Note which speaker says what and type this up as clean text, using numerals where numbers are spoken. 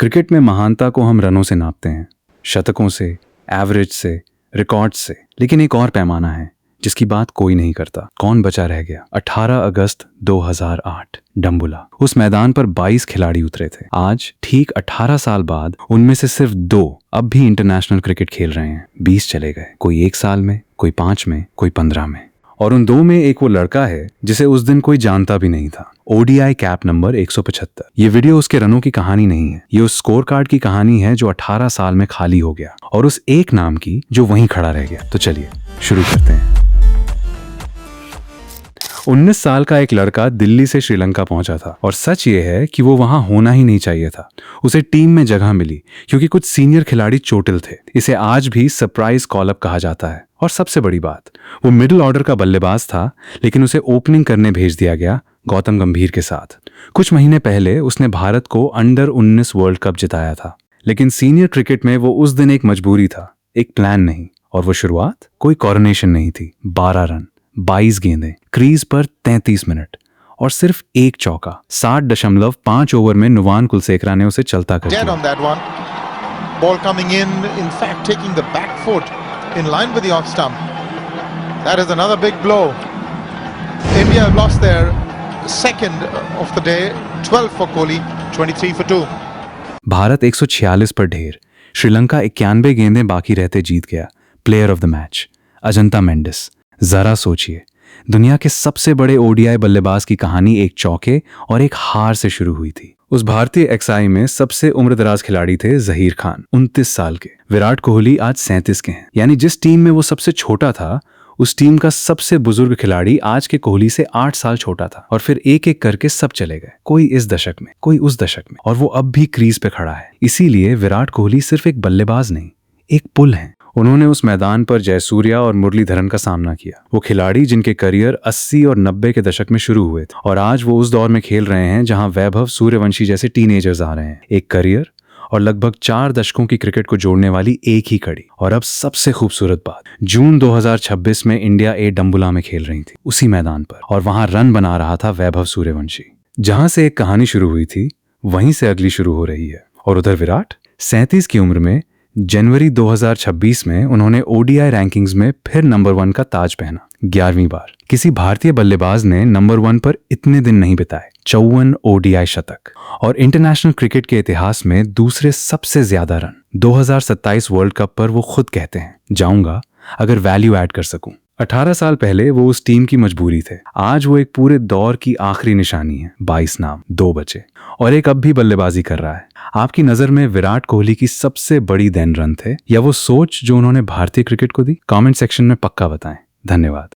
Speaker 1: Cricket में महानता को हम रनों से नापते हैं, शतकों से, एवरेज से, रिकॉर्ड से, लेकिन एक और पैमाना है जिसकी बात कोई नहीं करता। कौन बचा रह गया? 18 अगस्त 2008 डम्बुला। उस मैदान पर 22 खिलाड़ी उतरे थे। आज ठीक 18 साल बाद उनमें से सिर्फ 2 अब भी इंटरनेशनल क्रिकेट खेल रहे हैं। 20 चले गए, कोई 1 साल में, कोई 5 में, कोई 15 में। और उन 2 में एक वो लड़का है जिसे उस दिन कोई जानता भी नहीं था। ODI cap number 175। ये वीडियो उसके रनों की कहानी नहीं है, ये उस स्कोर कार्ड की कहानी है जो 18 साल में खाली हो गया, और उस एक नाम की जो वहीं खड़ा रह गया। तो चलिए शुरू करते हैं। 19 साल का एक लड़का दिल्ली से श्रीलंका पहुंचा था, और सच ये है कि वो वहां होना ही नहीं चाहिए था। उसे टीम में जगह मिली क्योंकि कुछ सीनियर खिलाड़ी चोटिल थे। इसे आज भी सरप्राइज कॉल अप कहा जाता है। और सबसे बड़ी बात, वो मिडिल ऑर्डर का बल्लेबाज था, लेकिन उसे ओपनिंग करने भेज दिया गया गौतम गंभीर के साथ। कुछ महीने पहले उसने भारत को अंडर 19 वर्ल्ड कप जिताया था, लेकिन सीनियर क्रिकेट में वो उस दिन एक मजबूरी था, एक प्लान नहीं। और वो शुरुआत कोई कॉरोनेशन नहीं थी। 12 रन, 22 गेंदें, क्रीज पर 33 मिनट और सिर्फ एक चौका। 60.5 ओवर में नुवान कुलसेकरा ने उसे चलता कर दिया।
Speaker 2: Ball coming in fact taking the back foot in line with the off stump. That is another big blow. India have lost their second of the day. 12 for Kohli, 23 for 2.
Speaker 1: Bharat 146 पर ढेर, श्रीलंका 91 गेंदें बाकी रहते जीत गया। Player of the match Ajanta Mendis. जरा सोचिए, दुनिया के सबसे बड़े ओडीआई बल्लेबाज की कहानी एक चौके और एक हार से शुरू हुई थी। उस भारतीय एक्सआई में सबसे उम्रदराज खिलाड़ी थे जहीर खान, 29 साल के। विराट कोहली आज 37 के हैं। यानी जिस टीम में वो सबसे छोटा था, उस टीम का सबसे बुजुर्ग खिलाड़ी आज के कोहली से 8 साल छोटा था। और फिर एक एक करके सब चले गए, कोई इस दशक में, कोई उस दशक में, और वो अब भी क्रीज पे खड़ा है। इसीलिए विराट कोहली सिर्फ एक बल्लेबाज नहीं, एक पुल है। उन्होंने उस मैदान पर जयसूर्या और मुरलीधरन का सामना किया, वो खिलाड़ी जिनके करियर 80 और 90 के दशक में शुरू हुए थे, और आज वो उस दौर में खेल रहे हैं जहां वैभव सूर्यवंशी जैसे टीनेजर्स आ रहे हैं। एक करियर और लगभग 4 दशकों की क्रिकेट को जोड़ने वाली एक ही कड़ी। और अब सबसे खूबसूरत बात, जून 2026 में इंडिया ए डम्बुला में खेल रही थी, उसी मैदान पर, और वहां रन बना रहा था वैभव सूर्यवंशी। जहां से एक कहानी शुरू हुई थी, वहीं से अगली शुरू हो रही है। और उधर विराट 37 की उम्र में जनवरी 2026 में उन्होंने ओडीआई रैंकिंग्स में फिर नंबर 1 का ताज पहना, 11वीं बार। किसी भारतीय बल्लेबाज ने नंबर 1 पर इतने दिन नहीं बिताए। 54 ओडीआई शतक, और इंटरनेशनल क्रिकेट के इतिहास में दूसरे सबसे ज्यादा रन। 2027 वर्ल्ड कप पर वो खुद कहते हैं, जाऊंगा अगर वैल्यू ऐड कर सकूं। 18 साल पहले वो उस टीम की मजबूरी थे, आज वो एक पूरे दौर की आखिरी निशानी है। 22 नाम, 2 बचे, और एक अब भी बल्लेबाजी कर रहा है। आपकी नजर में विराट कोहली की सबसे बड़ी देन रन थे, या वो सोच जो उन्होंने भारतीय क्रिकेट को दी? कमेंट सेक्शन में पक्का बताएं। धन्यवाद।